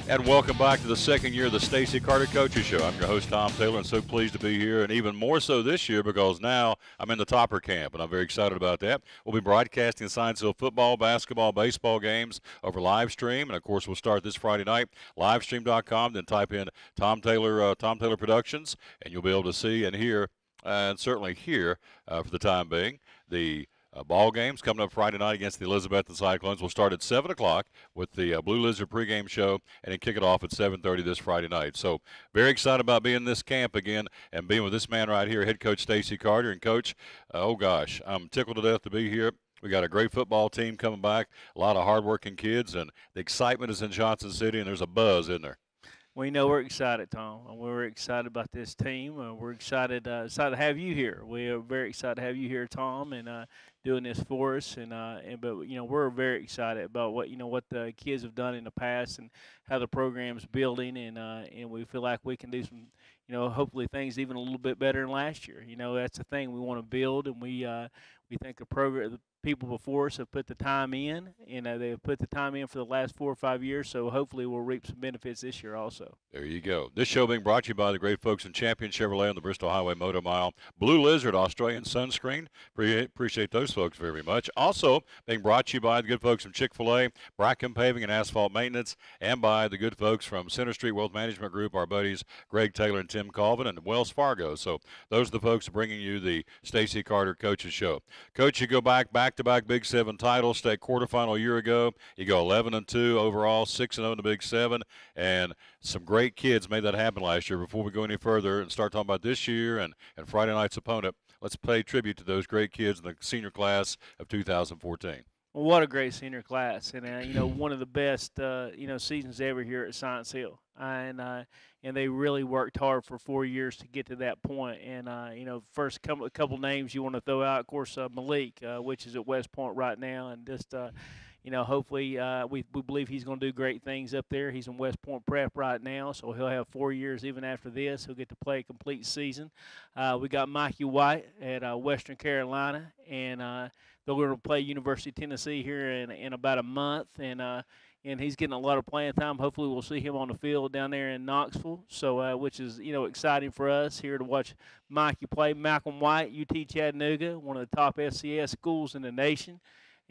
And welcome back to the second year of the Stacy Carter Coaches Show. I'm your host, Tom Taylor, and so pleased to be here, and even more so this year because now I'm in the Topper camp, and I'm very excited about that. We'll be broadcasting Science Hill football, basketball, baseball games over live stream, and of course we'll start this Friday night, livestream.com, then type in Tom Taylor Productions, and you'll be able to see and hear, and certainly hear for the time being, the ball games coming up Friday night against the Elizabethton Cyclones. We'll start at 7 o'clock with the Blue Lizard pregame show and then kick it off at 7:30 this Friday night. So very excited about being in this camp again and being with this man right here, head coach Stacy Carter. And, Coach, oh, gosh, I'm tickled to death to be here. We got a great football team coming back, a lot of hardworking kids, and the excitement is in Johnson City, and there's a buzz, isn't there? Well, you know, we're excited, Tom. We're excited about this team. We're excited to have you here. We are very excited to have you here, Tom, and doing this for us. But you know, we're very excited about what the kids have done in the past and how the program's building, and we feel like we can do some, hopefully things even a little bit better than last year. You know, that's the thing we want to build, and we think the people before us have put the time in, and they've put the time in for the last 4 or 5 years, so hopefully we'll reap some benefits this year also. There you go. This show being brought to you by the great folks in Champion Chevrolet on the Bristol Highway Motor Mile. Blue Lizard Australian Sunscreen. Appreciate those folks very much. Also being brought to you by the good folks from Chick-fil-A, Bracken Paving and Asphalt Maintenance, and by the good folks from Center Street Wealth Management Group, our buddies Greg Taylor and Tim Colvin, and Wells Fargo. So those are the folks bringing you the Stacy Carter Coaches Show. Coach, you go back-to-back Big Seven titles, state quarterfinal a year ago. You go 11-2 overall, 6-0 in the Big Seven, and some great kids made that happen last year. Before we go any further and start talking about this year and Friday night's opponent, let's pay tribute to those great kids in the senior class of 2014. Well, what a great senior class, and one of the best seasons ever here at Science Hill, and they really worked hard for 4 years to get to that point. And first couple names you want to throw out, of course, Malik, which is at West Point right now, and just hopefully we believe he's going to do great things up there. He's in West Point Prep right now, so he'll have 4 years even after this. He'll get to play a complete season. We got Mikey White at Western Carolina, and they're going to play University of Tennessee here in about a month, and he's getting a lot of playing time. Hopefully we'll see him on the field down there in Knoxville, so which is exciting for us here to watch Mikey play. Malcolm White, UT Chattanooga, one of the top FCS schools in the nation.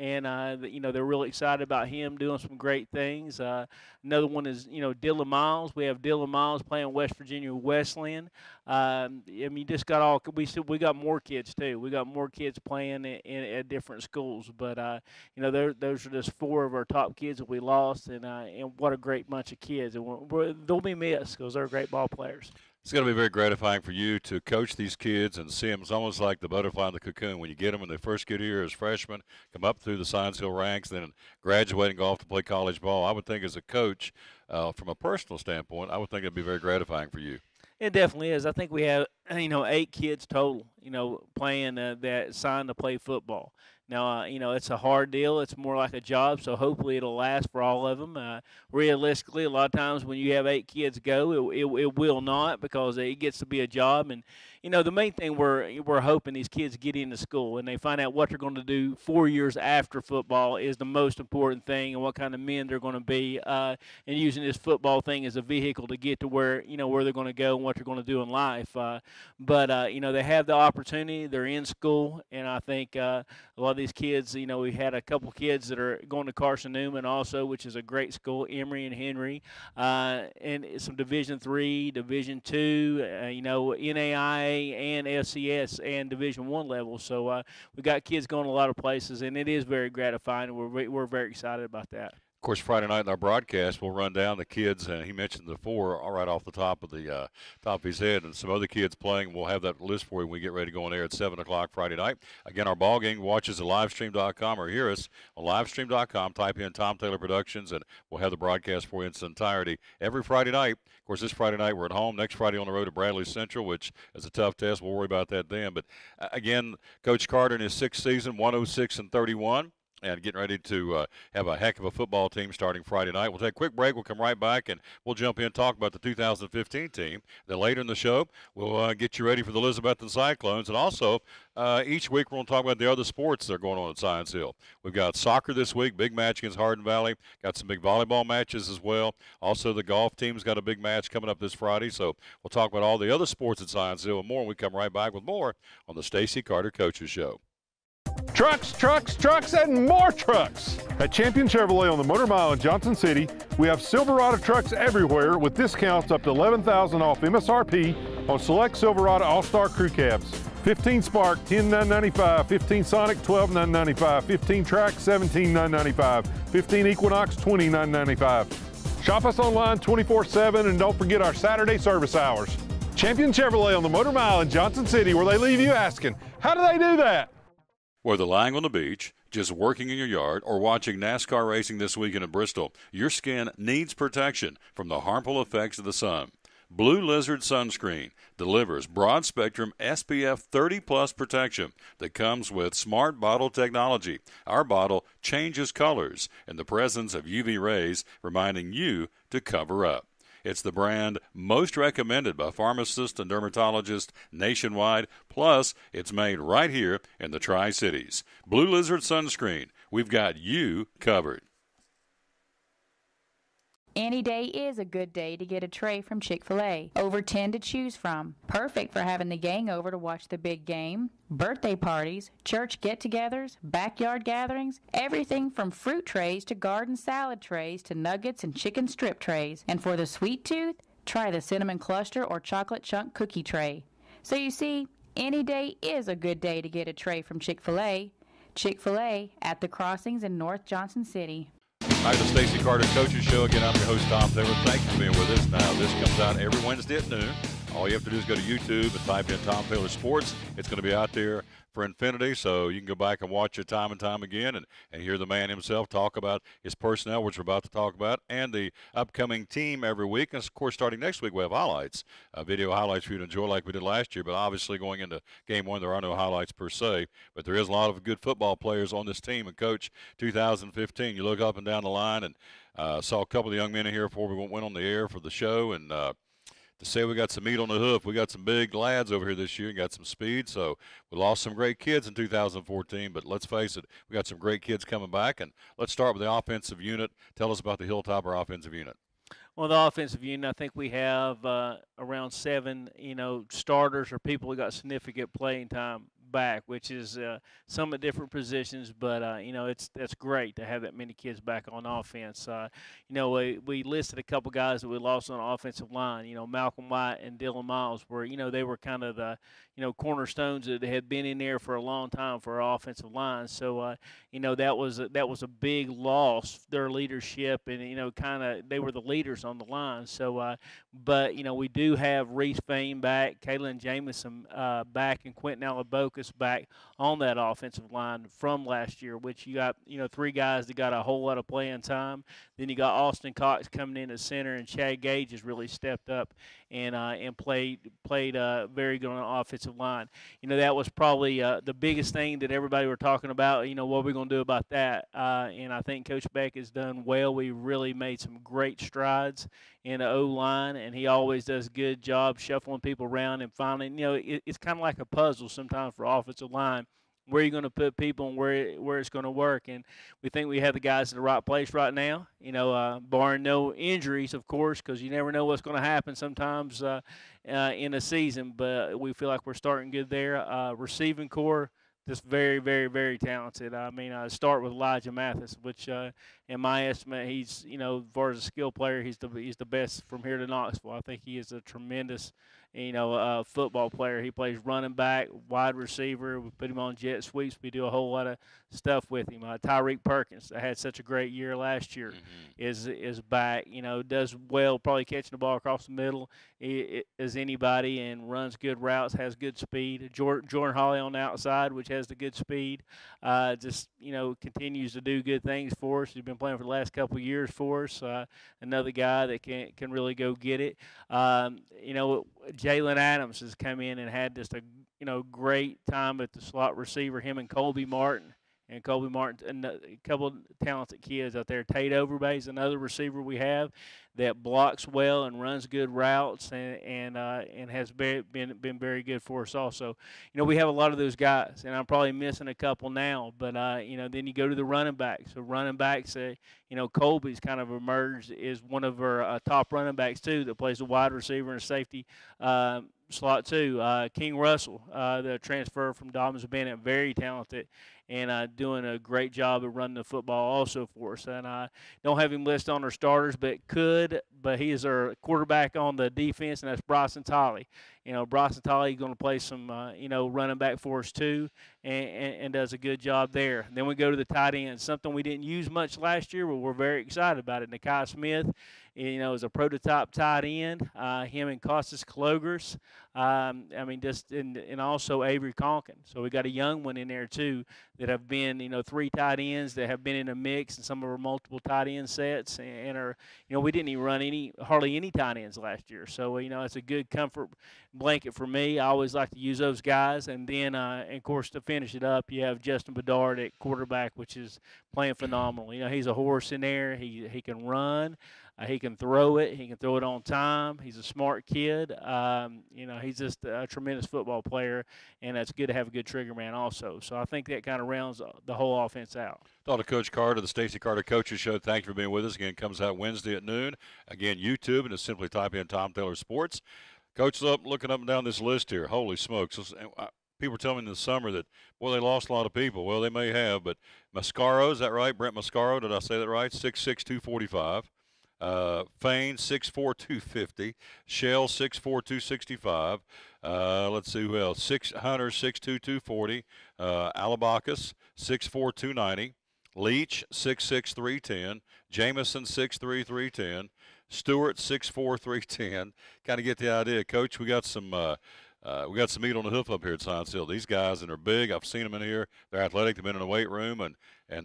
And, they're really excited about him doing some great things. Another one is, Dylan Miles. We have Dylan Miles playing West Virginia Wesleyan. You just got we got more kids, too. We got more kids playing at different schools. But, those are just 4 of our top kids that we lost. And what a great bunch of kids. And they'll be missed because they're great ball players. It's going to be very gratifying for you to coach these kids and see them. It's almost like the butterfly in the cocoon. When you get them when they first get here as freshmen, come up through the Science Hill ranks, then graduate and go off to play college ball. I would think as a coach, from a personal standpoint, I would think it would be very gratifying for you. It definitely is. I think we have, 8 kids total, playing that signed to play football. Now, it's a hard deal. It's more like a job, so hopefully it'll last for all of them. Realistically, a lot of times when you have 8 kids go, it will not because it gets to be a job. And, the main thing we're hoping these kids get into school and they find out what they're going to do 4 years after football is the most important thing, and what kind of men they're going to be, and using this football thing as a vehicle to get to where they're going to go and what they're going to do in life. But they have the opportunity. They're in school, and I think a lot of these kids, we had a couple kids that are going to Carson Newman also, which is a great school, Emory and Henry, and some Division III, Division II, NAIA and FCS and Division I level. So we got kids going a lot of places, and it is very gratifying. We're very excited about that. Of course, Friday night in our broadcast, we'll run down the kids, and he mentioned the 4 right off the top of his head, and some other kids playing. We'll have that list for you when we get ready to go on air at 7 o'clock Friday night. Again, our ball game watches at livestream.com or hear us on livestream.com. Type in Tom Taylor Productions, and we'll have the broadcast for you in its entirety every Friday night. Of course, this Friday night we're at home. Next Friday on the road to Bradley Central, which is a tough test. We'll worry about that then. But, again, Coach Carter in his 6th season, 106-31. and getting ready to have a heck of a football team starting Friday night. We'll take a quick break. We'll come right back, and we'll jump in and talk about the 2015 team. Then later in the show, we'll get you ready for the Elizabethton Cyclones. And also, each week we're going to talk about the other sports that are going on at Science Hill. We've got soccer this week, big match against Hardin Valley. Got some big volleyball matches as well. Also, the golf team's got a big match coming up this Friday. So we'll talk about all the other sports at Science Hill and more, and we come right back with more on the Stacy Carter Coaches Show. Trucks, trucks, trucks, and more trucks. At Champion Chevrolet on the Motor Mile in Johnson City, we have Silverado trucks everywhere with discounts up to $11,000 off MSRP on select Silverado All-Star Crew Cabs. 15 Spark, $10,995, 15 Sonic, $12,995, 15 Track, $17,995, 15 Equinox, $20,995. Shop us online 24/7 and don't forget our Saturday service hours. Champion Chevrolet on the Motor Mile in Johnson City, where they leave you asking, how do they do that? Whether lying on the beach, just working in your yard, or watching NASCAR racing this weekend in Bristol, your skin needs protection from the harmful effects of the sun. Blue Lizard Sunscreen delivers broad-spectrum SPF 30-plus protection that comes with smart bottle technology. Our bottle changes colors in the presence of UV rays, reminding you to cover up. It's the brand most recommended by pharmacists and dermatologists nationwide. Plus, it's made right here in the Tri-Cities. Blue Lizard Sunscreen. We've got you covered. Any day is a good day to get a tray from Chick-fil-A. Over 10 to choose from. Perfect for having the gang over to watch the big game, birthday parties, church get-togethers, backyard gatherings, everything from fruit trays to garden salad trays to nuggets and chicken strip trays. And for the sweet tooth, try the cinnamon cluster or chocolate chunk cookie tray. So you see, any day is a good day to get a tray from Chick-fil-A. Chick-fil-A at the Crossings in North Johnson City. Hi, the Stacy Carter Coaches Show. Again, I'm your host, Tom Taylor. Thank you for being with us. Now, this comes out every Wednesday at noon. All you have to do is go to YouTube and type in Tom Taylor Sports. It's going to be out there for infinity, so you can go back and watch it time and time again and hear the man himself talk about his personnel, which we're about to talk about, and the upcoming team every week. And, of course, starting next week, we have highlights, video highlights for you to enjoy like we did last year. But obviously going into Game 1, there are no highlights per se. But there is a lot of good football players on this team. And, Coach, 2015, you look up and down the line and saw a couple of the young men in here before we went on the air for the show, and to say we got some meat on the hoof. We got some big lads over here this year and got some speed. So we lost some great kids in 2014, but let's face it, we got some great kids coming back. And let's start with the offensive unit. Tell us about the Hilltopper offensive unit. Well, the offensive unit, I think we have around 7, starters or people who got significant playing time back, which is some at different positions, but that's great to have that many kids back on offense. We listed a couple guys that we lost on the offensive line. Malcolm White and Dylan Miles were, they were kind of the, cornerstones that had been in there for a long time for our offensive line. So, that was a big loss, their leadership, and they were the leaders on the line. So, but we do have Reese Fain back, Kaylin Jamison back, and Quentin Alabocas back on that offensive line from last year, which you got 3 guys that got a whole lot of playing time. Then you got Austin Cox coming in at center, and Chad Gage has really stepped up and played very good on the offensive line. That was probably the biggest thing that everybody were talking about. What are we going to do about that? And I think Coach Beck has done well. We really made some great strides in the O-line, and he always does a good job shuffling people around and finding, it's kind of like a puzzle sometimes for offensive line. Where you're going to put people and where it's going to work. And we think we have the guys in the right place right now, barring no injuries, of course, because you never know what's going to happen sometimes in a season. But we feel like we're starting good there. Receiving core, just very, very, very talented. I mean, I start with Elijah Mathis, which in my estimate, he's, as far as a skill player, he's the best from here to Knoxville. I think he is a tremendous football player. He plays running back, wide receiver. We put him on jet sweeps. We do a whole lot of stuff with him. Tyreek Perkins, that had such a great year last year, is back. Does well, probably catching the ball across the middle as anybody, and runs good routes, has good speed. Jordan Hawley on the outside, which has the good speed. Continues to do good things for us. He's been playing for the last couple of years for us. Another guy that can really go get it. Jalen Adams has come in and had just a great time at the slot receiver. Him and Colby Martin and Colby Martin, and a couple of talented kids out there. Tate Overbay's another receiver we have that blocks well and runs good routes, and has been very good for us also. We have a lot of those guys, and I'm probably missing a couple now, but then you go to the running backs. So running backs, Colby's kind of emerged as one of our top running backs too, that plays a wide receiver and a safety slot too. King Russell, the transfer from Dobbins Bennett, very talented, and doing a great job of running the football also for us. And I don't have him listed on our starters, but he is our quarterback on the defense, and that's Bryson Tolley. Bryson Tolley is going to play some, running back for us too, and does a good job there. And then we go to the tight end, something we didn't use much last year, but we're very excited about it. Nakai Smith, is a prototype tight end. Him and Costas Kalogers. And also Avery Conkin. So we got a young one in there too that have been, 3 tight ends that have been in a mix and some of our multiple tight end sets, and are, we didn't even run hardly any tight ends last year. So it's a good comfort blanket for me. I always like to use those guys, and then of course to finish it up, you have Justin Bedard at quarterback, which is playing phenomenal. He's a horse in there. He can run. He can throw it. He can throw it on time. He's a smart kid. He's just a tremendous football player, and it's good to have a good trigger man also. So I think that kind of rounds the whole offense out. Talk to Coach Carter, the Stacy Carter Coaches Show. Thank you for being with us. Again, comes out Wednesday at noon. Again, YouTube, and just simply type in Tom Taylor Sports. Coach, looking up and down this list here. Holy smokes. People were telling me in the summer that, they lost a lot of people. Well, they may have, but Mascaro, is that right? Brent Mascaro, did I say that right? 6'6", 245. Fain, 6'4", 250. Shell, 6'4", 265. Let's see who else. Hunter, 6'2", 240. Alabacus, 6'4", 290. Leach, 6'6", 310. Jameson, 6'3", 310. Stewart, 6'4", 310. Kind of get the idea. Coach, we got some meat on the hoof up here at Science Hill. These guys, and they're big. I've seen them in here. They're athletic. They've been in the weight room, and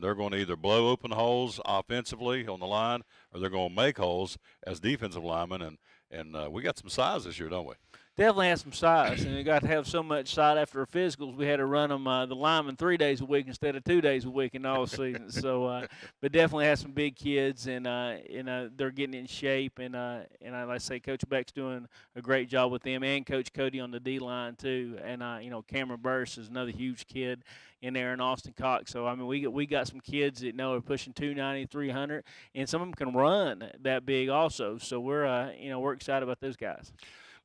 they're going to either blow open holes offensively on the line, or they're going to make holes as defensive linemen. And we got some size this year, don't we? Definitely has some size, and we got to have so much size after our physicals. We had to run them, the linemen, 3 days a week instead of 2 days a week in all seasons. So, but definitely has some big kids, and they're getting in shape. And like I say, Coach Beck's doing a great job with them, and Coach Cody on the D line too. And Cameron Burris is another huge kid in there, in Austin Cox. So we got some kids that are pushing 290, 300, and some of them can run that big also. So we're excited about those guys.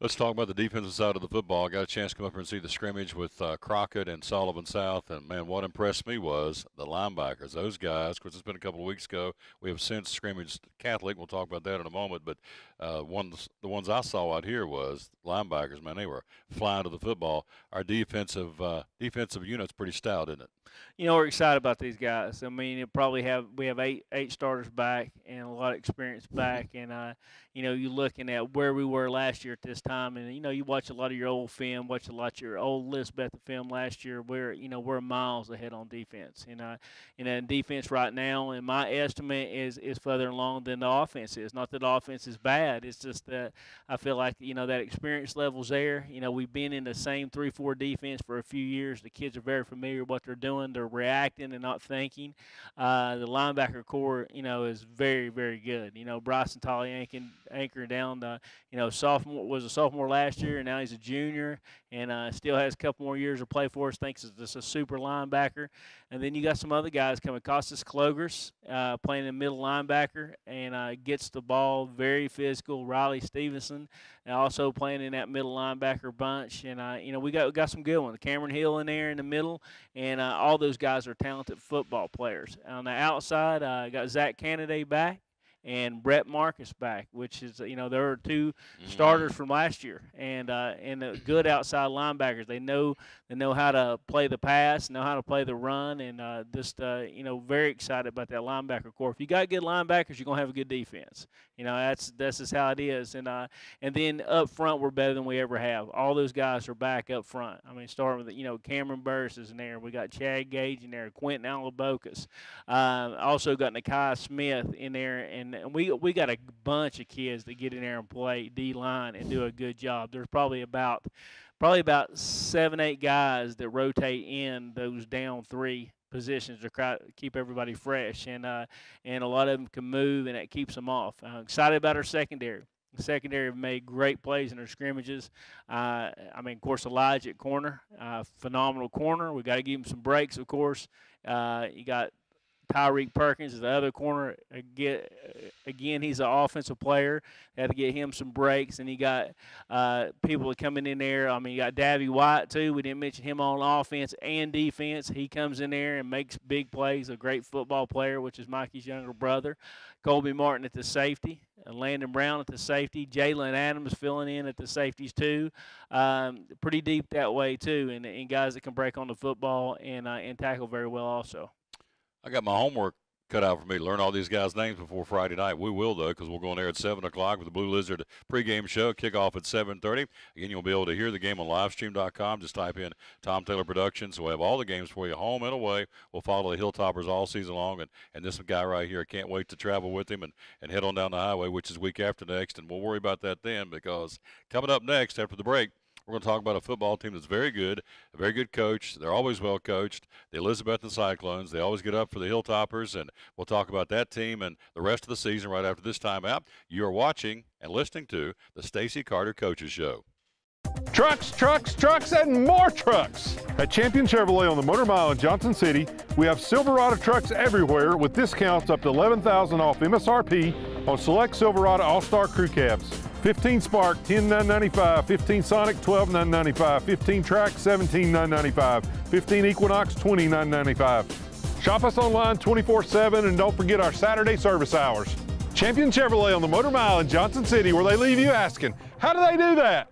Let's talk about the defensive side of the football. I got a chance to come up here and see the scrimmage with Crockett and Sullivan South, and, man, what impressed me was the linebackers. Those guys, of course, it's been a couple of weeks ago. We have since scrimmaged Catholic. We'll talk about that in a moment, but the ones I saw out here was linebackers. Man, they were flying to the football. Our defensive unit's pretty stout, isn't it? We're excited about these guys. We have eight starters back and a lot of experience back, and you're looking at where we were last year at this time, and you watch a lot of your old film, watch a lot of your old Elizabethton film last year. We're miles ahead on defense, and defense right now, in my estimate, is further along than the offense is. Not that the offense is bad, it's just that I feel like that experience level's there. We've been in the same 3-4 defense for a few years. The kids are very familiar with what they're doing. They're reacting and not thinking. The linebacker core, is very, very good. Bryson Tolley anchoring down the, was a sophomore last year, and now he's a junior, and still has a couple more years to play for us. Thinks it's just a super linebacker. And then you got some other guys coming. Costas Kalogers playing in middle linebacker, and gets the ball, very physical. Riley Stevenson also playing in that middle linebacker bunch. And, we got some good ones. Cameron Hill in there in the middle, and all those guys are talented football players. On the outside, got Zach Canada back and Brett Marcus back, which is, there are two starters from last year, and good outside linebackers. They know how to play the pass, know how to play the run, and very excited about that linebacker core. If you got good linebackers, you're gonna have a good defense. That's just how it is. And then up front, we're better than we ever have. All those guys are back up front. Starting with Cameron Burris is in there. We got Chad Gage in there, Quentin Alabocas. Also got Nakai Smith in there, and we got a bunch of kids that get in there and play D-line and do a good job. There's probably about 7-8 guys that rotate in those down three positions to keep everybody fresh, and a lot of them can move, and it keeps them off. Excited about our secondary. The secondary have made great plays in their scrimmages. Of course, Elijah at corner, phenomenal corner. We got to give him some breaks, of course. You got Tyreek Perkins is the other corner. Again, he's an offensive player. Had to get him some breaks. And you got people coming in there. You got Davy White, too. We didn't mention him on offense and defense. He comes in there and makes big plays, a great football player, which is Mikey's younger brother. Colby Martin at the safety. Landon Brown at the safety. Jalen Adams filling in at the safeties, too. Pretty deep that way, too. And guys that can break on the football and tackle very well also. I got my homework cut out for me to learn all these guys' names before Friday night. We will, though, because we'll go on there at 7 o'clock with the Blue Lizard pregame show, kickoff at 7:30. Again, you'll be able to hear the game on livestream.com. Just type in Tom Taylor Productions. We'll have all the games for you, home and away. We'll follow the Hilltoppers all season long. And this guy right here, I can't wait to travel with him and head on down the highway, which is week after next. And we'll worry about that then, because coming up next after the break, we're going to talk about a football team that's very good, a very good coach. They're always well coached. The Elizabethton Cyclones. They always get up for the Hilltoppers, and we'll talk about that team and the rest of the season right after this time out. You are watching and listening to the Stacy Carter Coaches Show. Trucks, trucks, trucks, and more trucks. At Champion Chevrolet on the Motor Mile in Johnson City, we have Silverado trucks everywhere with discounts up to $11,000 off MSRP on select Silverado All-Star Crew Cabs. 15 Spark, $10,995. 15 Sonic, $12,995. 15 Track, $17,995. 15 Equinox, $20,995. Shop us online 24/7, and don't forget our Saturday service hours. Champion Chevrolet on the Motor Mile in Johnson City, where they leave you asking, how do they do that?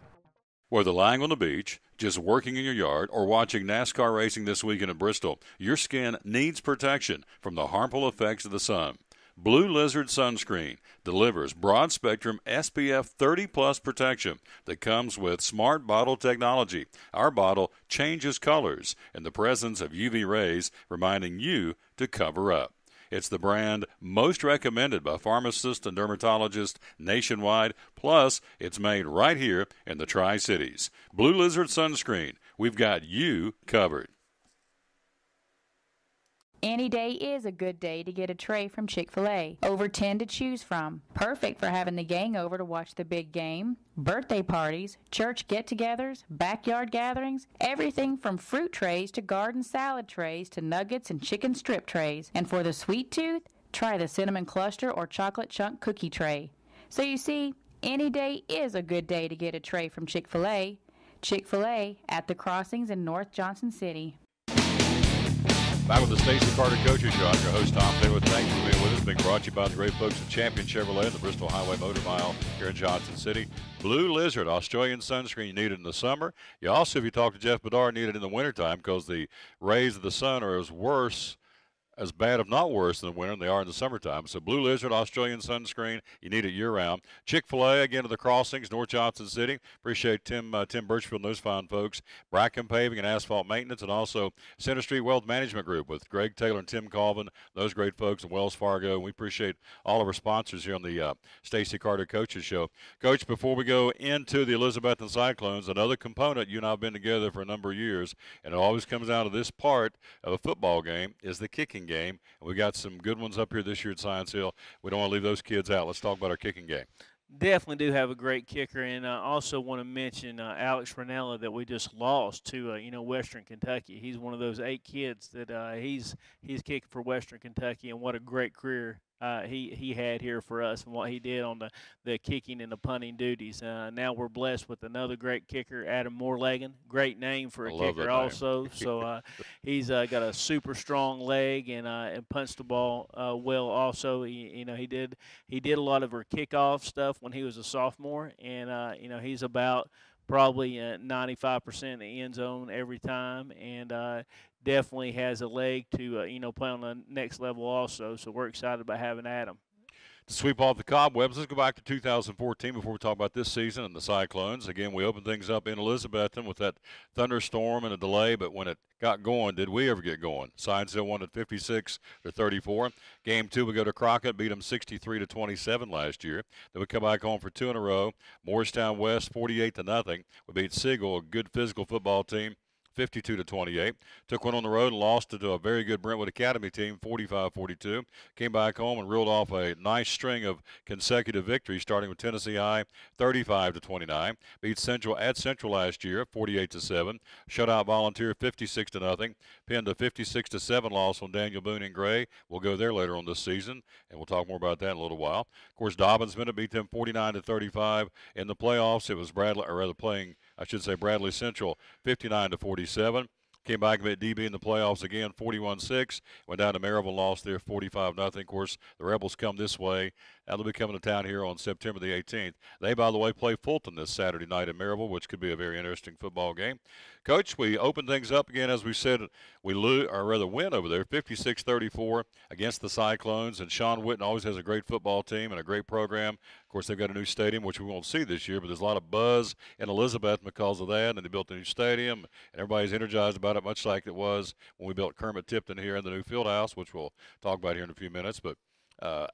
Whether lying on the beach, just working in your yard, or watching NASCAR racing this weekend in Bristol, your skin needs protection from the harmful effects of the sun. Blue Lizard Sunscreen delivers broad-spectrum SPF 30-plus protection that comes with smart bottle technology. Our bottle changes colors in the presence of UV rays, reminding you to cover up. It's the brand most recommended by pharmacists and dermatologists nationwide, plus it's made right here in the Tri-Cities. Blue Lizard Sunscreen, we've got you covered. Any day is a good day to get a tray from Chick-fil-A. Over 10 to choose from. Perfect for having the gang over to watch the big game, birthday parties, church get-togethers, backyard gatherings, everything from fruit trays to garden salad trays to nuggets and chicken strip trays. And for the sweet tooth, try the cinnamon cluster or chocolate chunk cookie tray. So you see, any day is a good day to get a tray from Chick-fil-A. Chick-fil-A at the Crossings in North Johnson City. Back with the Stacy Carter Coaches Show. I'm your host, Tom Taylor. Thanks for being with us. Being brought to you by the great folks at Champion Chevrolet and the Bristol Highway Motor Mile here in Johnson City. Blue Lizard, Australian sunscreen, you need it in the summer. You also, if you talk to Jeff Bedard, need it in the wintertime, because the rays of the sun are as bad, if not worse, in the winter than they are in the summertime. So Blue Lizard, Australian sunscreen, you need it year-round. Chick-fil-A, again, to the Crossings, North Johnson City. Appreciate Tim Birchfield and those fine folks. Bracken Paving and Asphalt Maintenance, and also Center Street Wealth Management Group with Greg Taylor and Tim Colvin, those great folks in Wells Fargo. And we appreciate all of our sponsors here on the Stacy Carter Coaches Show. Coach, before we go into the Elizabethton Cyclones, another component, you and I have been together for a number of years, and it always comes down to this part of a football game, is the kicking game. And we got some good ones up here this year at Science Hill. We don't want to leave those kids out. Let's talk about our kicking game. Definitely do have a great kicker, and I also want to mention Alex Ranella that we just lost to Western Kentucky. He's one of those 8 kids that he's kicking for Western Kentucky, and what a great career he had here for us, and what he did on the kicking and the punting duties. Now we're blessed with another great kicker, Adam Moorlegan. Great name for a kicker also. So he's got a super strong leg and punched the ball well also. He did a lot of our kickoff stuff when he was a sophomore, and he's about probably 95% in the end zone every time, and definitely has a leg to play on the next level also. So we're excited about having Adam. To sweep off the cobwebs, let's go back to 2014 before we talk about this season and the Cyclones. Again, we opened things up in Elizabethton with that thunderstorm and a delay, but when it got going, did we ever get going? Science Hill won at 56-34. Game 2, we go to Crockett, beat them 63-27 last year. Then we come back home for 2 in a row. Morristown West, 48-0. We beat Siegel, a good physical football team, 52-28. Took one on the road and lost it to a very good Brentwood Academy team, 45-42. Came back home and reeled off a nice string of consecutive victories, starting with Tennessee High, 35-29. Beat Central at Central last year, 48-7. Shutout Volunteer, 56-0. Pinned a 56-7 loss on Daniel Boone and Gray. We'll go there later on this season, and we'll talk more about that in a little while. Of course, Dobbins Minute beat them 49-35 in the playoffs. It was Bradley Central, 59-47. Came back and beat DB in the playoffs again, 41-6. Went down to Maryville, lost there 45-0. Of course, the Rebels come this way. Now they'll be coming to town here on September the 18th. They, by the way, play Fulton this Saturday night in Maryville, which could be a very interesting football game. Coach, we open things up again, as we said, we win over there, 56-34 against the Cyclones. And Sean Witten always has a great football team and a great program. Of course, they've got a new stadium, which we won't see this year, but there's a lot of buzz in Elizabethton because of that. And they built a new stadium, and everybody's energized about it, much like it was when we built Kermit Tipton here in the new field house, which we'll talk about here in a few minutes. But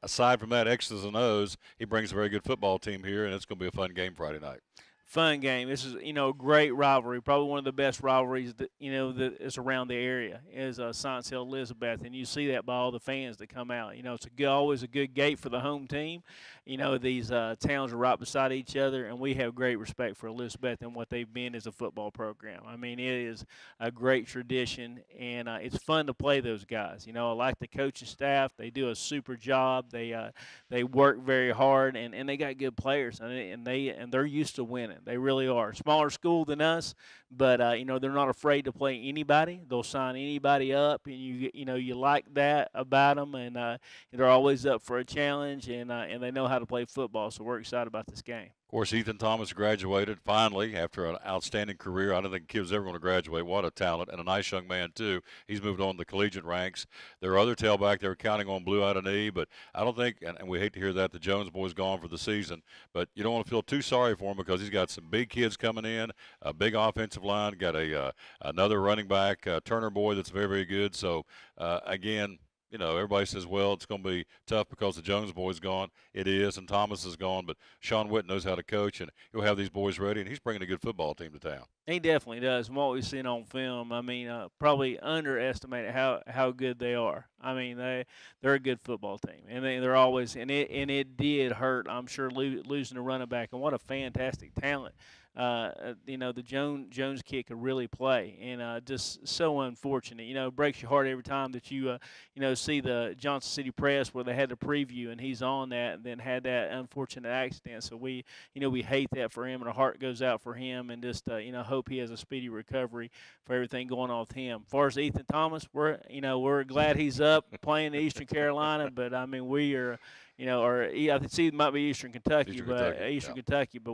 aside from that, X's and O's, he brings a very good football team here, and it's going to be a fun game Friday night. Fun game. This is, a great rivalry. Probably one of the best rivalries that that is around the area is Science Hill Elizabeth, and you see that by all the fans that come out. It's always a good gate for the home team. These towns are right beside each other, and we have great respect for Elizabeth and what they've been as a football program. I mean, it is a great tradition, and it's fun to play those guys. I like the coaching staff. They do a super job. They work very hard, and they got good players, and they're used to winning. They really are. Smaller school than us, but they're not afraid to play anybody. They'll sign anybody up, and you like that about them, and they're always up for a challenge, and they know how to play football. So we're excited about this game. Of course, Ethan Thomas graduated finally after an outstanding career. I don't think kids ever going to graduate. What a talent, and a nice young man, too. He's moved on to the collegiate ranks. Their other tailback they were counting on blew out a knee, but I don't think, and we hate to hear that, the Jones boy's gone for the season, but you don't want to feel too sorry for him because he's got some big kids coming in, a big offensive line, got another running back, Turner boy that's very, very good. So, again, everybody says, well, it's going to be tough because the Jones boy's gone. It is, and Thomas is gone, but Sean Witt knows how to coach, and he'll have these boys ready, and he's bringing a good football team to town. He definitely does. From what we've seen on film, I mean, probably underestimated how good they are. I mean, they're a good football team, and they're always, and it did hurt, I'm sure, losing a running back, and what a fantastic talent. The Jones kid could really play, and just so unfortunate. It breaks your heart every time that you see the Johnson City Press where they had the preview and he's on that, and then had that unfortunate accident. So we hate that for him, and our heart goes out for him, and just hope he has a speedy recovery for everything going on with him. As far as Ethan Thomas, we're glad he's up playing in Eastern Carolina, but I mean we are. I think it might be Eastern Kentucky, but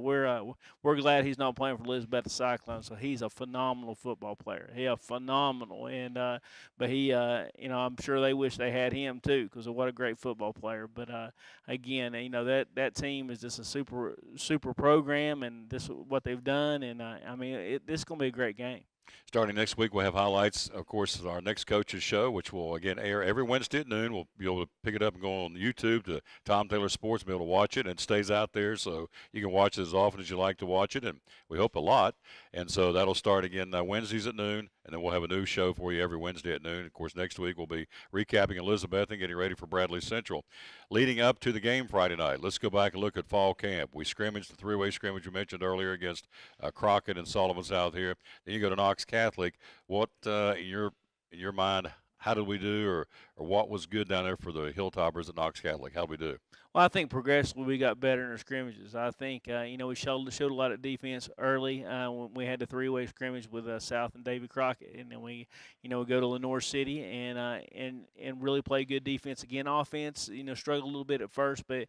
we're glad he's not playing for Elizabethton Cyclones. So he's a phenomenal football player. Phenomenal, and but he, I'm sure they wish they had him too because of what a great football player. But again, that team is just a super program, and this is what they've done, and this is going to be a great game. Starting next week, we'll have highlights, of course, of our next coaches show, which will, again, air every Wednesday at noon. We'll be able to pick it up and go on YouTube to Tom Taylor Sports and be able to watch it. And it stays out there, so you can watch it as often as you like to watch it, and we hope a lot. And so that'll start again Wednesdays at noon, and then we'll have a new show for you every Wednesday at noon. Of course, next week we'll be recapping Elizabeth and getting ready for Bradley Central. Leading up to the game Friday night, let's go back and look at fall camp. We scrimmaged the three-way scrimmage we mentioned earlier against Crockett and Sullivan South here. Then you go to Knox Catholic. What, in your mind, how did we do, or what was good down there for the Hilltoppers at Knox Catholic? How did we do? Well, I think progressively we got better in our scrimmages. I think, we showed a lot of defense early when we had the three-way scrimmage with South and David Crockett, and then we go to Lenore City and really play good defense. Again, offense, struggled a little bit at first, but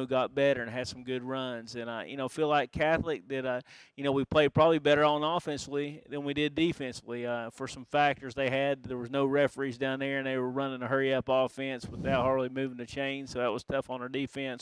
got better and had some good runs. And feel like Catholic that we played probably better on offensively than we did defensively for some factors they had. There was no referees down there, and they were running a hurry-up offense without hardly moving the chains, so that was tough on our defense.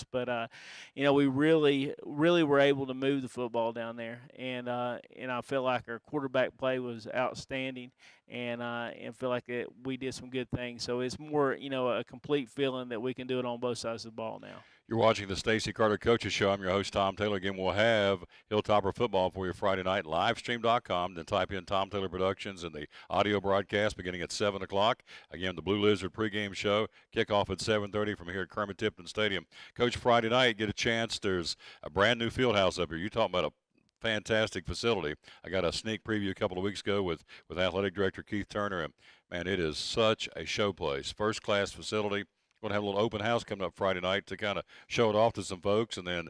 But we really were able to move the football down there, and I feel like our quarterback play was outstanding, and feel like we did some good things. So it's more, a complete feeling that we can do it on both sides of the ball now. You're watching the Stacy Carter Coaches Show. I'm your host, Tom Taylor. Again, we'll have Hilltopper football for you Friday night, livestream.com. Then type in Tom Taylor Productions and the audio broadcast beginning at 7 o'clock. Again, the Blue Lizard pregame show, kickoff at 7:30 from here at Kermit-Tipton Stadium. Coach, Friday night, get a chance. There's a brand-new field house up here. You talking about a fantastic facility. I got a sneak preview a couple of weeks ago with Athletic Director Keith Turner, and, man, it is such a show place. First-class facility. Going to have a little open house coming up Friday night to kind of show it off to some folks, and then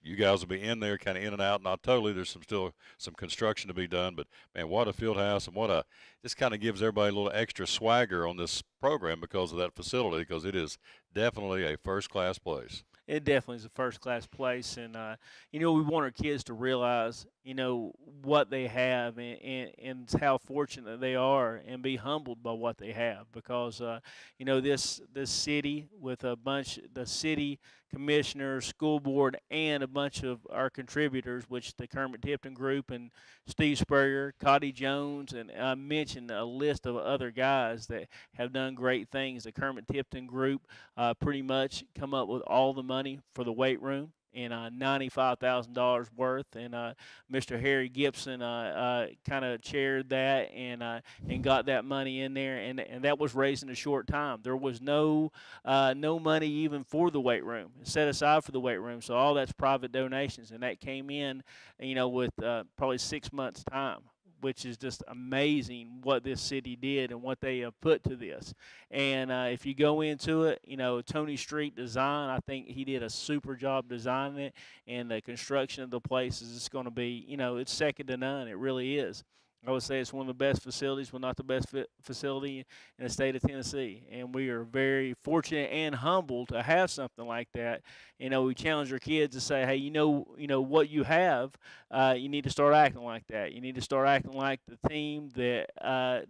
you guys will be in there kind of in and out. Not totally. There's still some construction to be done, but, man, what a field house, and this kind of gives everybody a little extra swagger on this program because of that facility, because it is definitely a first-class place. It definitely is a first-class place, and, we want our kids to realize, what they have and how fortunate they are, and be humbled by what they have, because, this city with the city commissioners, school board, and a bunch of our contributors, which the Kermit-Tipton group and Steve Spurrier, Cotty Jones, and I mentioned a list of other guys that have done great things. The Kermit-Tipton group pretty much come up with all the money for the weight room, and $95,000 worth, and Mr. Harry Gibson kind of chaired that and got that money in there, and that was raised in a short time. There was no money even for the weight room set aside for the weight room, so all that's private donations, and that came in, with probably 6 months' time, which is just amazing what this city did and what they have put to this. And if you go into it, Tony Street Design, I think he did a super job designing it, and the construction of the place is just going to be, it's second to none. It really is. I would say it's one of the best facilities, well, not the best facility in the state of Tennessee. And we are very fortunate and humbled to have something like that. We challenge our kids to say, hey, what you have, you need to start acting like that. You need to start acting like the team that,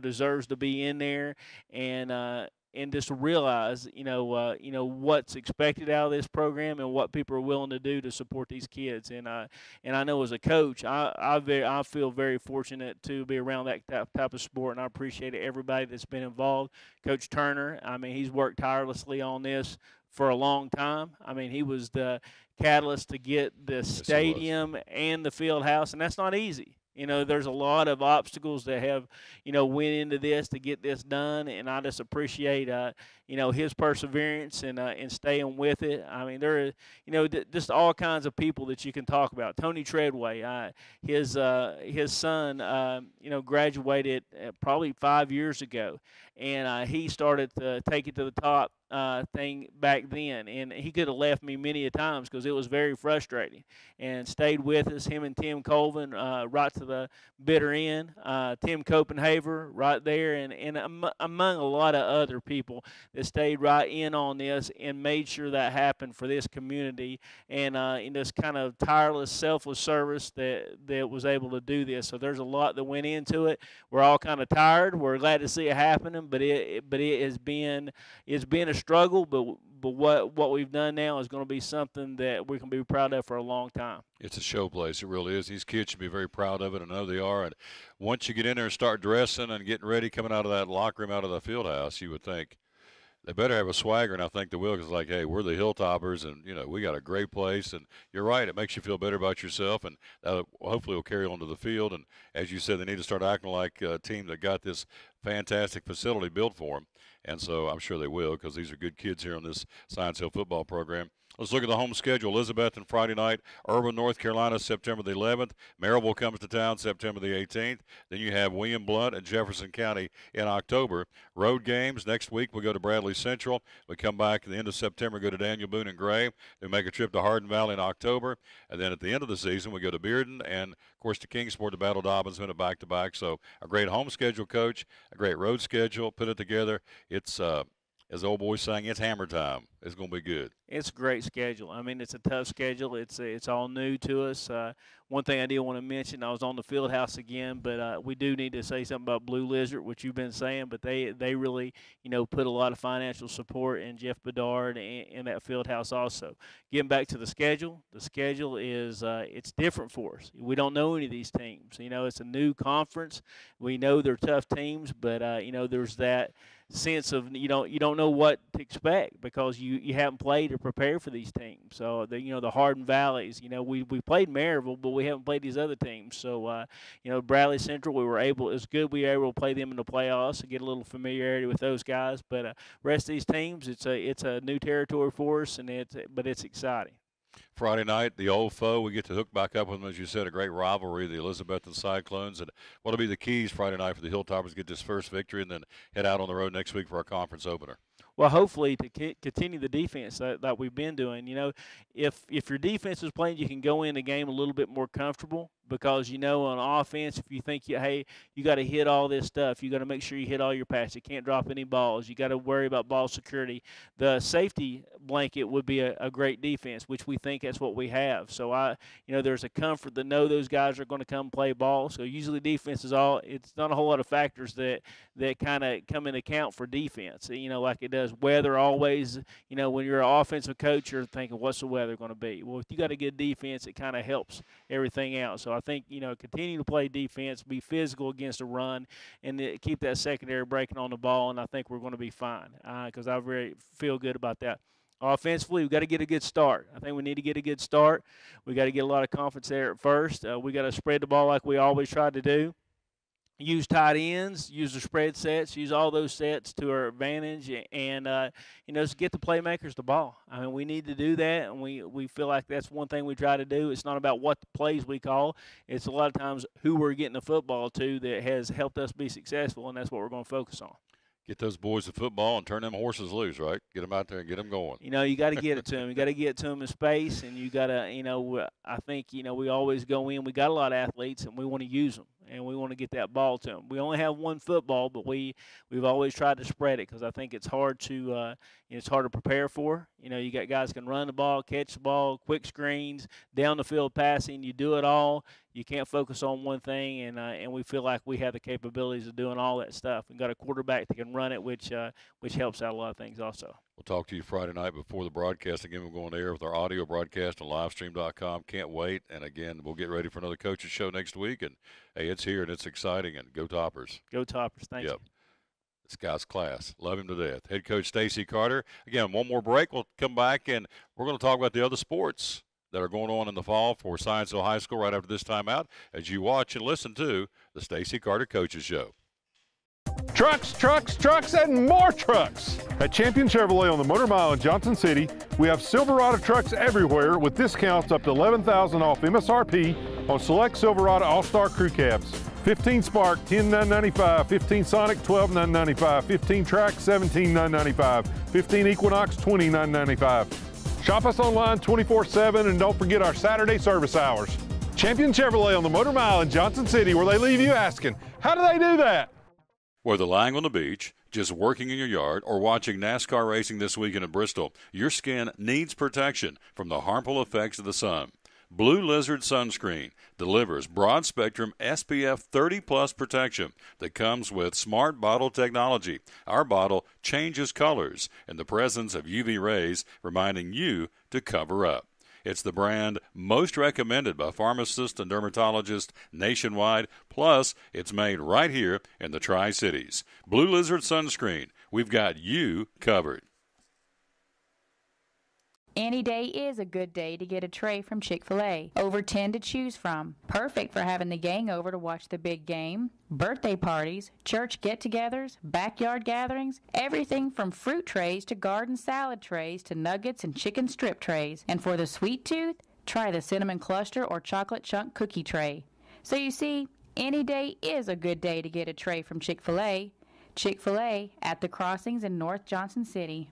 deserves to be in there, and just realize, what's expected out of this program and what people are willing to do to support these kids. And I know as a coach, I feel very fortunate to be around that type of sport, and I appreciate everybody that's been involved. Coach Turner, he's worked tirelessly on this for a long time. He was the catalyst to get the stadium and the field house, and that's not easy. There's a lot of obstacles that have, went into this to get this done, and I just appreciate, his perseverance and staying with it. There are, just all kinds of people that you can talk about. Tony Treadway, his son, graduated probably 5 years ago, and he started to take it to the top thing back then, and he could have left me many a times because it was very frustrating, and stayed with us, him and Tim Colvin, right to the bitter end, Tim Copenhaver right there, and among a lot of other people that stayed right in on this and made sure that happened for this community, and in this kind of tireless, selfless service that was able to do this. So there's a lot that went into it. We're all kind of tired. We're glad to see it happening, but it has been a struggle, but what we've done now is going to be something that we can be proud of for a long time. It's a show place. It really is. These kids should be very proud of it. I know they are. And once you get in there and start dressing and getting ready, coming out of that locker room, out of the field house, you would think they better have a swagger, and I think they will, because like, hey, we're the Hilltoppers, and we got a great place. And you're right, it makes you feel better about yourself, and that hopefully will carry on to the field. And as you said, they need to start acting like a team that got this fantastic facility built for them. And so I'm sure they will, because these are good kids here on this Science Hill football program. Let's look at the home schedule. Elizabethton Friday night, Irvine, North Carolina, September the 11th. Maryville comes to town September the 18th. Then you have William Blount and Jefferson County in October. Road games next week. We go to Bradley Central. We come back at the end of September, go to Daniel Boone and Gray. Then make a trip to Hardin Valley in October. And then at the end of the season, we go to Bearden and, of course, to Kingsport to Battle Dobbins in a back-to-back. So a great home schedule, Coach, a great road schedule. Put it together. It's as the old boy saying, it's hammer time. It's going to be good. It's a great schedule. I mean, it's a tough schedule. It's all new to us. One thing I did want to mention, I was on the field house again, but we do need to say something about Blue Lizard, which you've been saying, but they really, put a lot of financial support in Jeff Bedard and that field house also. Getting back to the schedule is it's different for us. We don't know any of these teams. It's a new conference. We know they're tough teams, but there's that sense of you don't know what to expect because you haven't played or prepared for these teams. So the Hardin Valleys, we played Maryville, but we haven't played these other teams. So Bradley Central, it was good we were able to play them in the playoffs and get a little familiarity with those guys. But rest of these teams, it's a new territory for us, but it's exciting. Friday night, the old foe, we get to hook back up with them, as you said, a great rivalry, the Elizabethton Cyclones. And what'll be the keys Friday night for the Hilltoppers to get this first victory and then head out on the road next week for our conference opener? Well, hopefully to continue the defense that we've been doing. If your defense is playing, you can go in the game a little bit more comfortable because, on offense, if you think, hey, you got to hit all this stuff, you got to make sure you hit all your passes. You can't drop any balls. You got to worry about ball security. The safety blanket would be a great defense, which we think that's what we have. So, there's a comfort to know those guys are going to come play ball. So usually defense it's not a whole lot of factors that kind of come into account for defense, like it does weather always. When you're an offensive coach, you're thinking, what's the weather going to be? Well, if you got a good defense, it kind of helps everything out. So I think, continue to play defense, be physical against the run, and keep that secondary breaking on the ball, and I think we're going to be fine because I really feel good about that. Offensively, we've got to get a good start. I think we need to get a good start. We got to get a lot of confidence there at first. We got to spread the ball like we always tried to do. Use tight ends, use the spread sets, use all those sets to our advantage, and just get the playmakers the ball. I mean, we need to do that, and we feel like that's one thing we try to do. It's not about what the plays we call. It's a lot of times who we're getting the football to that has helped us be successful, and that's what we're going to focus on. Get those boys to football and turn them horses loose, right? Get them out there and get them going. You got to get it to them. You got to get it to them in space, and you got to, I think, we always go in. We got a lot of athletes, and we want to use them, and we want to get that ball to them. We only have one football, but we've always tried to spread it because I think it's hard to prepare for. You got guys can run the ball, catch the ball, quick screens, down the field passing. You do it all. You can't focus on one thing, and we feel like we have the capabilities of doing all that stuff. We've got a quarterback that can run it, which helps out a lot of things also. We'll talk to you Friday night before the broadcast. Again, we're going to air with our audio broadcast on livestream.com. Can't wait. And, again, we'll get ready for another coaches show next week. And, hey, it's here, and it's exciting. And go Toppers. Go Toppers. Thank you. This guy's class. Love him to death. Head coach Stacy Carter. Again, one more break. We'll come back, and we're going to talk about the other sports that are going on in the fall for Scienceville High School right after this time out as you watch and listen to the Stacy Carter Coaches Show. Trucks, trucks, trucks, and more trucks! At Champion Chevrolet on the Motor Mile in Johnson City, we have Silverado trucks everywhere with discounts up to $11,000 off MSRP on select Silverado All-Star Crew Cabs. 15 Spark, $10,995, 15 Sonic, $12,995, 15 Track, $17,995, 15 Equinox, $20,995. Shop us online 24/7 and don't forget our Saturday service hours. Champion Chevrolet on the Motor Mile in Johnson City, where they leave you asking, how do they do that? Whether lying on the beach, just working in your yard, or watching NASCAR racing this weekend in Bristol, your skin needs protection from the harmful effects of the sun. Blue Lizard Sunscreen delivers broad-spectrum SPF 30+ protection that comes with smart bottle technology. Our bottle changes colors in the presence of UV rays, reminding you to cover up. It's the brand most recommended by pharmacists and dermatologists nationwide, plus it's made right here in the Tri-Cities. Blue Lizard Sunscreen, we've got you covered. Any day is a good day to get a tray from Chick-fil-A. Over 10 to choose from. Perfect for having the gang over to watch the big game, birthday parties, church get-togethers, backyard gatherings, everything from fruit trays to garden salad trays to nuggets and chicken strip trays. And for the sweet tooth, try the cinnamon cluster or chocolate chunk cookie tray. So you see, any day is a good day to get a tray from Chick-fil-A. Chick-fil-A at the Crossings in North Johnson City.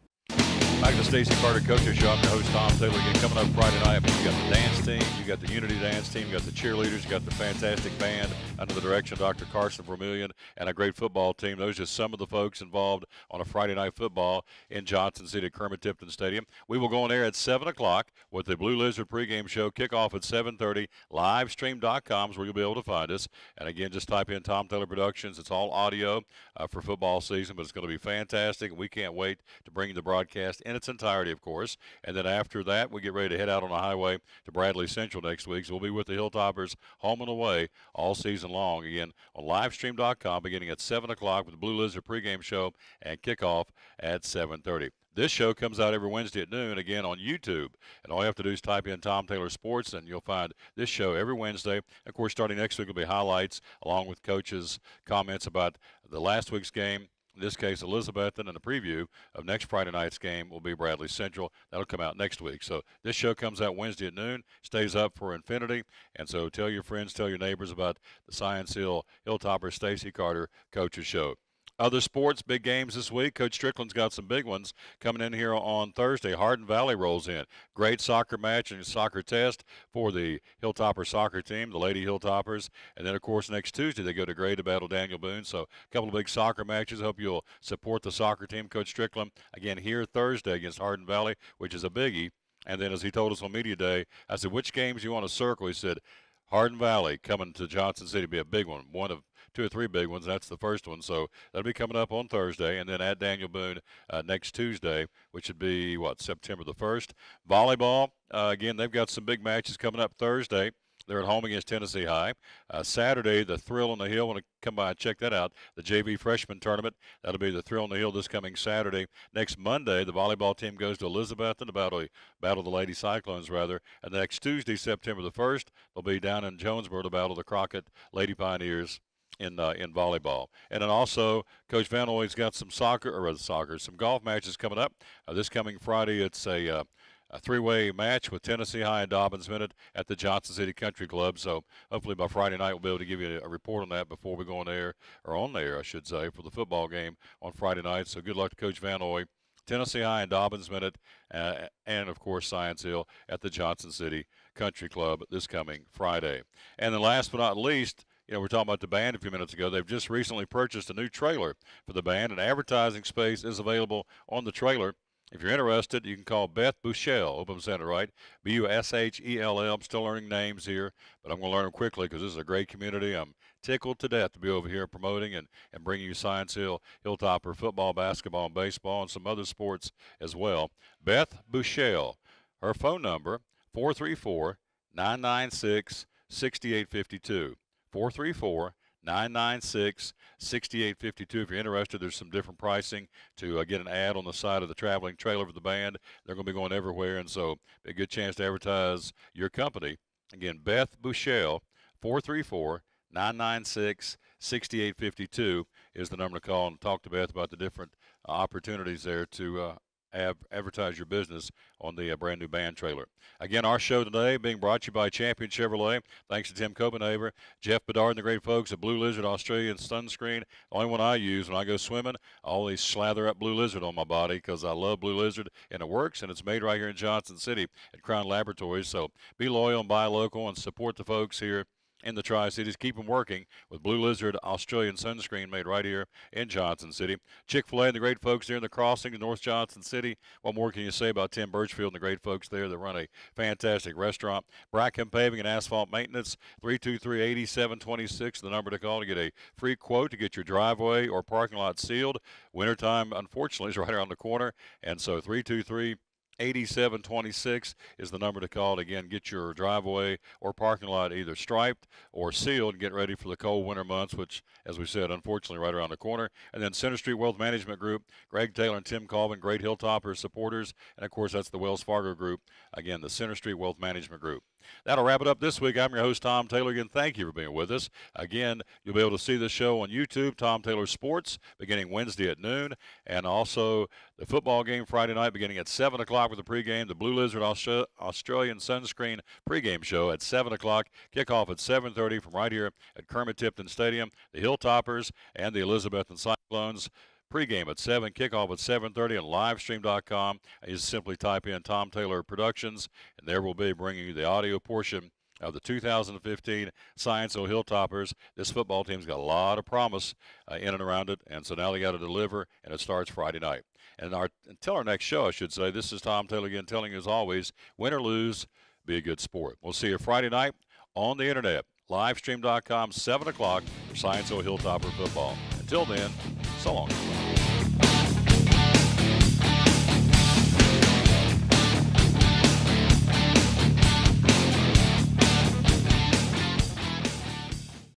Back to Stacy Carter Coaches Show. I'm your host, Tom Taylor. Again, coming up Friday night, you got the dance team, you got the Unity dance team, you got the cheerleaders, you got the fantastic band under the direction of Dr. Carson Vermillion and a great football team. Those are just some of the folks involved on a Friday night football in Johnson City at Kermit-Tipton Stadium. We will go on air at 7 o'clock with the Blue Lizard pregame show. Kickoff at 7:30. Livestream.com is where you'll be able to find us. And again, just type in Tom Taylor Productions. It's all audio for football season, but it's going to be fantastic. And we can't wait to bring you the broadcast in its entirety, of course. And then after that, we get ready to head out on the highway to Bradley Central next week. So we'll be with the Hilltoppers home and away all season long. Again, on livestream.com beginning at 7 o'clock with the Blue Lizard pregame show and kickoff at 7:30. This show comes out every Wednesday at noon, again, on YouTube. And all you have to do is type in Tom Taylor Sports, and you'll find this show every Wednesday. Of course, starting next week will be highlights along with coaches' comments about the last week's game. In this case, Elizabethton, and a preview of next Friday night's game will be Bradley Central. That'll come out next week. So this show comes out Wednesday at noon, stays up for infinity. And so tell your friends, tell your neighbors about the Science Hill Hilltoppers Stacy Carter Coaches Show. Other sports, big games this week. Coach Strickland's got some big ones coming in here on Thursday. Hardin Valley rolls in. Great soccer match and soccer test for the Hilltopper soccer team, the Lady Hilltoppers. And then, of course, next Tuesday they go to Gray to battle Daniel Boone. So a couple of big soccer matches. Hope you'll support the soccer team. Coach Strickland, again, here Thursday against Hardin Valley, which is a biggie. And then as he told us on Media Day, I said, which games you want to circle? He said, Hardin Valley coming to Johnson City be a big one. One of 2 or 3 big ones. That's the first one. So that'll be coming up on Thursday. And then at Daniel Boone next Tuesday, which would be, September the 1st. Volleyball, again, they've got some big matches coming up Thursday. They're at home against Tennessee High. Saturday, the Thrill on the Hill. I want to come by and check that out. The JV Freshman Tournament. That'll be the Thrill on the Hill this coming Saturday. Next Monday, the volleyball team goes to Elizabethton to battle the Lady Cyclones, rather. And next Tuesday, September the 1st, they'll be down in Jonesboro to battle the Crockett Lady Pioneers in volleyball. And then also, Coach Van Oy's got some some golf matches coming up. This coming Friday, it's a 3-way match with Tennessee High and Dobbins Minute at the Johnson City Country Club. So hopefully by Friday night we'll be able to give you a report on that before we go on there I should say, for the football game on Friday night. So good luck to Coach Van Oy. Tennessee High and Dobbins Minute, and, of course, Science Hill at the Johnson City Country Club this coming Friday. And then last but not least, we're talking about the band a few minutes ago. They've just recently purchased a new trailer for the band, and advertising space is available on the trailer. If you're interested, you can call Beth Bushell. Hope I'm saying it right. Bushell. I'm still learning names here, but I'm going to learn them quickly because this is a great community. I'm tickled to death to be over here promoting and bringing you Science Hill, Hilltopper football, basketball, and baseball, and some other sports as well. Beth Bushell. Her phone number, 434-996-6852. 434-996-6852. If you're interested, there's some different pricing to get an ad on the side of the traveling trailer for the band. They're going to be going everywhere, and so a good chance to advertise your company. Again, Beth Bushell, 434-996-6852 is the number to call and talk to Beth about the different opportunities there to advertise your business on the brand new band trailer. Again, our show today being brought to you by Champion Chevrolet. Thanks to Tim Copenhaver, Jeff Bedard, and the great folks at Blue Lizard Australian Sunscreen. The only one I use when I go swimming. I always slather up Blue Lizard on my body because I love Blue Lizard, and it works, and it's made right here in Johnson City at Crown Laboratories. So be loyal and buy local and support the folks here in the Tri-Cities. Keep them working with Blue Lizard Australian Sunscreen made right here in Johnson City. Chick-fil-A and the great folks there in the Crossing in North Johnson City. What more can you say about Tim Birchfield and the great folks there that run a fantastic restaurant? Brackham Paving and Asphalt Maintenance, 323-8726, the number to call to get a free quote to get your driveway or parking lot sealed. Wintertime, unfortunately, is right around the corner, and so 323-8726 is the number to call to, again, get your driveway or parking lot either striped or sealed and get ready for the cold winter months, which, as we said, unfortunately, right around the corner. And then Center Street Wealth Management Group, Greg Taylor and Tim Colvin, great Hilltoppers supporters. And, of course, that's the Wells Fargo Group, again, the Center Street Wealth Management Group. That'll wrap it up this week. I'm your host, Tom Taylor. Again, thank you for being with us. Again, you'll be able to see this show on YouTube, Tom Taylor Sports, beginning Wednesday at noon, and also the football game Friday night beginning at 7 o'clock with the pregame, the Blue Lizard Australian Sunscreen pregame show at 7 o'clock, kickoff at 7:30 from right here at Kermit-Tipton Stadium. The Hilltoppers and the Elizabethton Cyclones pregame at 7, kickoff at 7:30 on livestream.com. You just simply type in Tom Taylor Productions, and there we'll be bringing you the audio portion of the 2015 Scienceville Hilltoppers. This football team's got a lot of promise in and around it, and so now they got to deliver, and it starts Friday night. And until our next show, I should say, this is Tom Taylor again telling you, as always, win or lose, be a good sport. We'll see you Friday night on the internet, livestream.com, 7 o'clock for Scienceville Hilltopper football. Until then, so long.